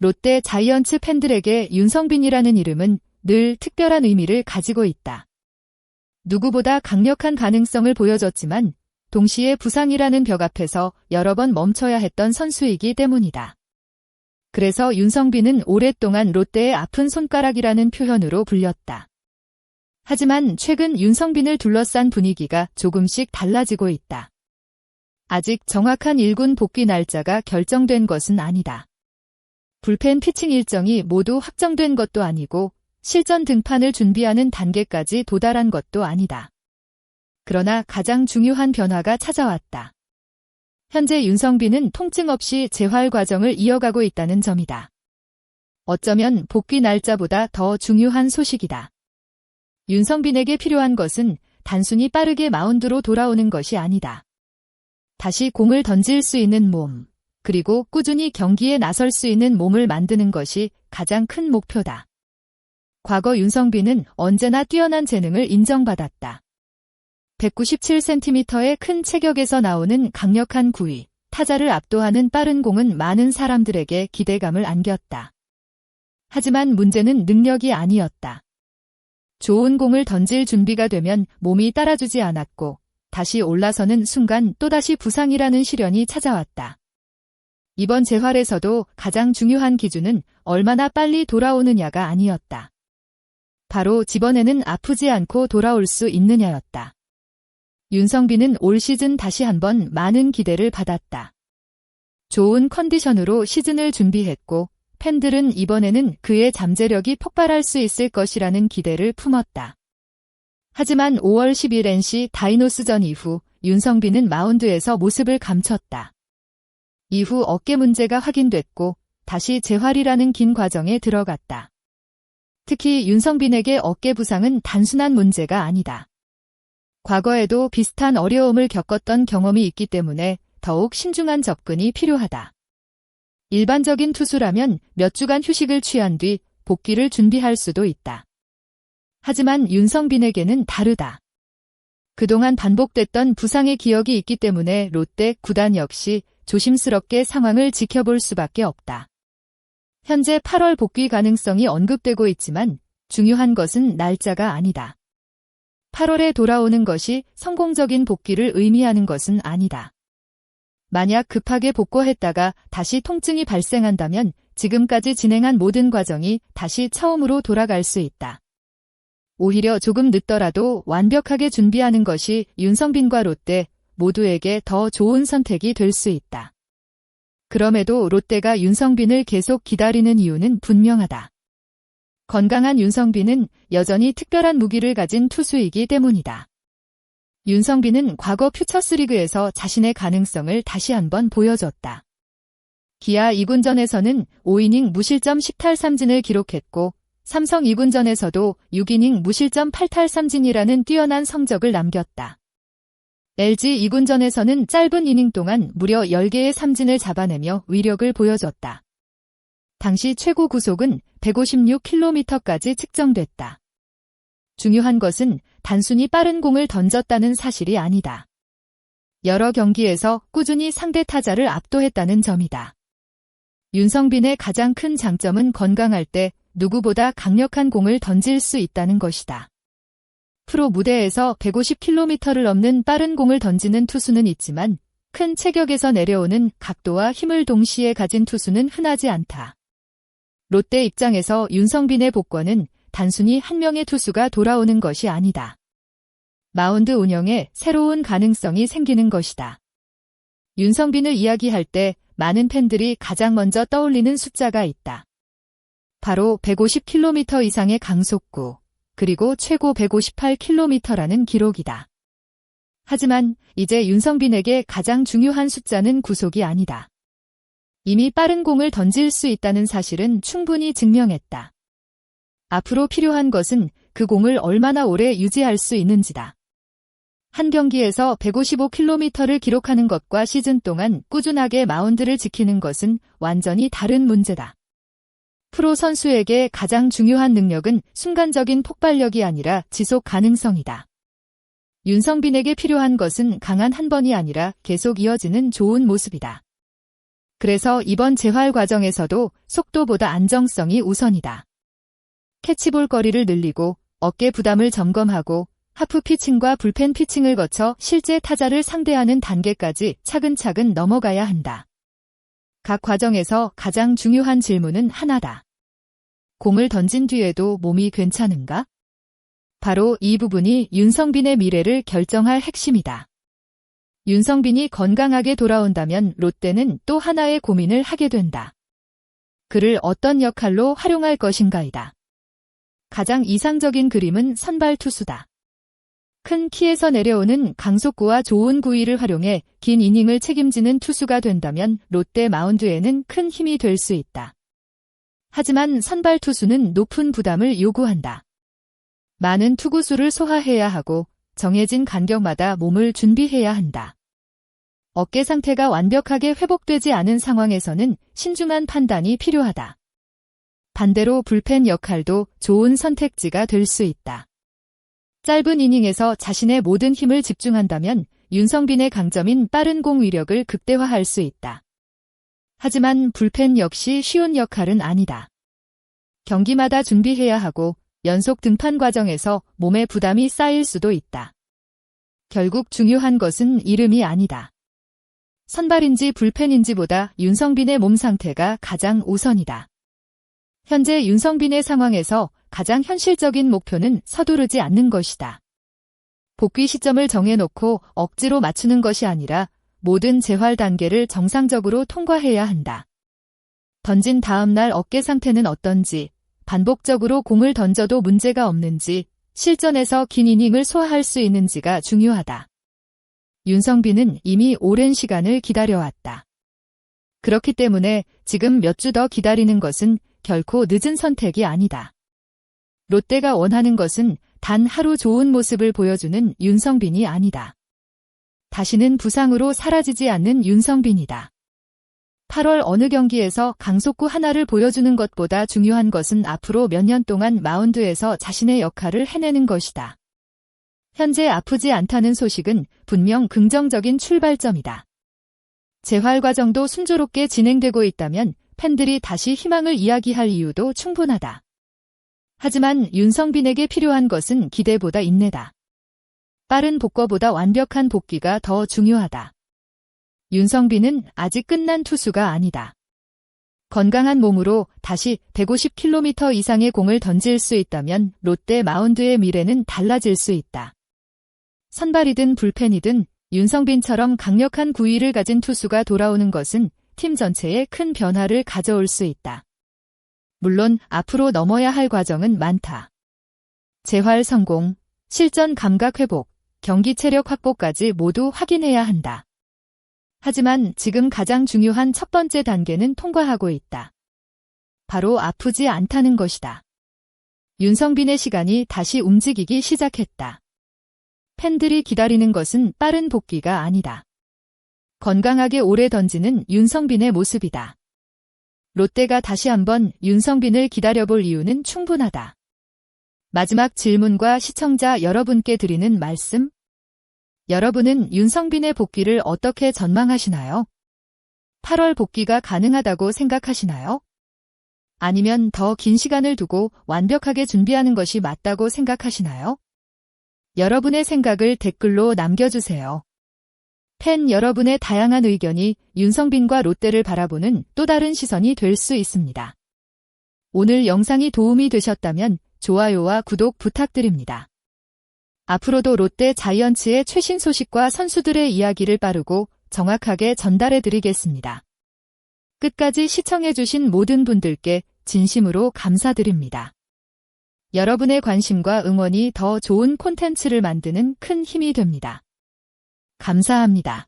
롯데 자이언츠 팬들에게 윤성빈이라는 이름은 늘 특별한 의미를 가지고 있다. 누구보다 강력한 가능성을 보여줬지만 동시에 부상이라는 벽 앞에서 여러 번 멈춰야 했던 선수이기 때문이다. 그래서 윤성빈은 오랫동안 롯데의 아픈 손가락이라는 표현으로 불렸다. 하지만 최근 윤성빈을 둘러싼 분위기가 조금씩 달라지고 있다. 아직 정확한 1군 복귀 날짜가 결정된 것은 아니다. 불펜 피칭 일정이 모두 확정된 것도 아니고 실전 등판을 준비하는 단계까지 도달한 것도 아니다. 그러나 가장 중요한 변화가 찾아왔다. 현재 윤성빈은 통증 없이 재활 과정을 이어가고 있다는 점이다. 어쩌면 복귀 날짜보다 더 중요한 소식이다. 윤성빈에게 필요한 것은 단순히 빠르게 마운드로 돌아오는 것이 아니다. 다시 공을 던질 수 있는 몸, 그리고 꾸준히 경기에 나설 수 있는 몸을 만드는 것이 가장 큰 목표다. 과거 윤성빈은 언제나 뛰어난 재능을 인정받았다. 197cm의 큰 체격에서 나오는 강력한 구위, 타자를 압도하는 빠른 공은 많은 사람들에게 기대감을 안겼다. 하지만 문제는 능력이 아니었다. 좋은 공을 던질 준비가 되면 몸이 따라주지 않았고 다시 올라서는 순간 또다시 부상이라는 시련이 찾아왔다. 이번 재활에서도 가장 중요한 기준은 얼마나 빨리 돌아오느냐가 아니었다. 바로 이번에는 아프지 않고 돌아올 수 있느냐였다. 윤성빈은 올 시즌 다시 한번 많은 기대를 받았다. 좋은 컨디션으로 시즌을 준비했고 팬들은 이번에는 그의 잠재력이 폭발할 수 있을 것이라는 기대를 품었다. 하지만 5월 10일 NC 다이노스전 이후 윤성빈은 마운드에서 모습을 감췄다. 이후 어깨 문제가 확인됐고 다시 재활이라는 긴 과정에 들어갔다. 특히 윤성빈에게 어깨 부상은 단순한 문제가 아니다. 과거에도 비슷한 어려움을 겪었던 경험이 있기 때문에 더욱 신중한 접근이 필요하다. 일반적인 투수라면 몇 주간 휴식을 취한 뒤 복귀를 준비할 수도 있다. 하지만 윤성빈에게는 다르다. 그동안 반복됐던 부상의 기억이 있기 때문에 롯데 구단 역시 조심스럽게 상황을 지켜볼 수밖에 없다. 현재 8월 복귀 가능성이 언급되고 있지만 중요한 것은 날짜가 아니다. 8월에 돌아오는 것이 성공적인 복귀를 의미하는 것은 아니다. 만약 급하게 복구했다가 다시 통증이 발생한다면 지금까지 진행한 모든 과정이 다시 처음으로 돌아갈 수 있다. 오히려 조금 늦더라도 완벽하게 준비하는 것이 윤성빈과 롯데 모두에게 더 좋은 선택이 될 수 있다. 그럼에도 롯데가 윤성빈을 계속 기다리는 이유는 분명하다. 건강한 윤성빈은 여전히 특별한 무기를 가진 투수이기 때문이다. 윤성빈은 과거 퓨처스리그에서 자신의 가능성을 다시 한번 보여줬다. 기아 2군전에서는 5이닝 무실점 10탈3진을 기록했고 삼성 2군전에서도 6이닝 무실점 8탈3진이라는 뛰어난 성적을 남겼다. LG 2군전에서는 짧은 이닝 동안 무려 10개의 삼진을 잡아내며 위력을 보여줬다. 당시 최고 구속은 156km까지 측정됐다. 중요한 것은 단순히 빠른 공을 던졌다는 사실이 아니다. 여러 경기에서 꾸준히 상대 타자를 압도했다는 점이다. 윤성빈의 가장 큰 장점은 건강할 때 누구보다 강력한 공을 던질 수 있다는 것이다. 프로 무대에서 150km를 넘는 빠른 공을 던지는 투수는 있지만 큰 체격에서 내려오는 각도와 힘을 동시에 가진 투수는 흔하지 않다. 롯데 입장에서 윤성빈의 복권은 단순히 한 명의 투수가 돌아오는 것이 아니다. 마운드 운영에 새로운 가능성이 생기는 것이다. 윤성빈을 이야기할 때 많은 팬들이 가장 먼저 떠올리는 숫자가 있다. 바로 150km 이상의 강속구, 그리고 최고 158km라는 기록이다. 하지만 이제 윤성빈에게 가장 중요한 숫자는 구속이 아니다. 이미 빠른 공을 던질 수 있다는 사실은 충분히 증명했다. 앞으로 필요한 것은 그 공을 얼마나 오래 유지할 수 있는지다. 한 경기에서 155km를 기록하는 것과 시즌 동안 꾸준하게 마운드를 지키는 것은 완전히 다른 문제다. 프로 선수에게 가장 중요한 능력은 순간적인 폭발력이 아니라 지속 가능성이다. 윤성빈에게 필요한 것은 강한 한 번이 아니라 계속 이어지는 좋은 모습이다. 그래서 이번 재활 과정에서도 속도보다 안정성이 우선이다. 캐치볼 거리를 늘리고 어깨 부담을 점검하고 하프 피칭과 불펜 피칭을 거쳐 실제 타자를 상대하는 단계까지 차근차근 넘어가야 한다. 각 과정에서 가장 중요한 질문은 하나다. 공을 던진 뒤에도 몸이 괜찮은가? 바로 이 부분이 윤성빈의 미래를 결정할 핵심이다. 윤성빈이 건강하게 돌아온다면 롯데는 또 하나의 고민을 하게 된다. 그를 어떤 역할로 활용할 것인가이다. 가장 이상적인 그림은 선발 투수다. 큰 키에서 내려오는 강속구와 좋은 구위를 활용해 긴 이닝을 책임지는 투수가 된다면 롯데 마운드에는 큰 힘이 될 수 있다. 하지만 선발 투수는 높은 부담을 요구한다. 많은 투구수를 소화해야 하고 정해진 간격마다 몸을 준비해야 한다. 어깨 상태가 완벽하게 회복되지 않은 상황에서는 신중한 판단이 필요하다. 반대로 불펜 역할도 좋은 선택지가 될 수 있다. 짧은 이닝에서 자신의 모든 힘을 집중한다면 윤성빈의 강점인 빠른 공 위력을 극대화할 수 있다. 하지만 불펜 역시 쉬운 역할은 아니다. 경기마다 준비해야 하고 연속 등판 과정에서 몸에 부담이 쌓일 수도 있다. 결국 중요한 것은 이름이 아니다. 선발인지 불펜인지보다 윤성빈의 몸 상태가 가장 우선이다. 현재 윤성빈의 상황에서 가장 현실적인 목표는 서두르지 않는 것이다. 복귀 시점을 정해놓고 억지로 맞추는 것이 아니라 모든 재활 단계를 정상적으로 통과해야 한다. 던진 다음 날 어깨 상태는 어떤지, 반복적으로 공을 던져도 문제가 없는지, 실전에서 긴 이닝을 소화할 수 있는지가 중요하다. 윤성빈은 이미 오랜 시간을 기다려왔다. 그렇기 때문에 지금 몇 주 더 기다리는 것은 결코 늦은 선택이 아니다. 롯데가 원하는 것은 단 하루 좋은 모습을 보여주는 윤성빈이 아니다. 다시는 부상으로 사라지지 않는 윤성빈이다. 8월 어느 경기에서 강속구 하나를 보여주는 것보다 중요한 것은 앞으로 몇 년 동안 마운드에서 자신의 역할을 해내는 것이다. 현재 아프지 않다는 소식은 분명 긍정적인 출발점이다. 재활 과정도 순조롭게 진행되고 있다면 팬들이 다시 희망을 이야기할 이유도 충분하다. 하지만 윤성빈에게 필요한 것은 기대보다 인내다. 빠른 복구보다 완벽한 복귀가 더 중요하다. 윤성빈은 아직 끝난 투수가 아니다. 건강한 몸으로 다시 150km 이상의 공을 던질 수 있다면 롯데 마운드의 미래는 달라질 수 있다. 선발이든 불펜이든 윤성빈처럼 강력한 구위를 가진 투수가 돌아오는 것은 팀 전체에 큰 변화를 가져올 수 있다. 물론 앞으로 넘어야 할 과정은 많다. 재활 성공, 실전 감각 회복, 경기 체력 확보까지 모두 확인해야 한다. 하지만 지금 가장 중요한 첫 번째 단계는 통과하고 있다. 바로 아프지 않다는 것이다. 윤성빈의 시간이 다시 움직이기 시작했다. 팬들이 기다리는 것은 빠른 복귀가 아니다. 건강하게 오래 던지는 윤성빈의 모습이다. 롯데가 다시 한번 윤성빈을 기다려볼 이유는 충분하다. 마지막 질문과 시청자 여러분께 드리는 말씀. 여러분은 윤성빈의 복귀를 어떻게 전망하시나요? 8월 복귀가 가능하다고 생각하시나요? 아니면 더 긴 시간을 두고 완벽하게 준비하는 것이 맞다고 생각하시나요? 여러분의 생각을 댓글로 남겨주세요. 팬 여러분의 다양한 의견이 윤성빈과 롯데를 바라보는 또 다른 시선이 될 수 있습니다. 오늘 영상이 도움이 되셨다면 좋아요와 구독 부탁드립니다. 앞으로도 롯데 자이언츠의 최신 소식과 선수들의 이야기를 빠르고 정확하게 전달해드리겠습니다. 끝까지 시청해주신 모든 분들께 진심으로 감사드립니다. 여러분의 관심과 응원이 더 좋은 콘텐츠를 만드는 큰 힘이 됩니다. 감사합니다.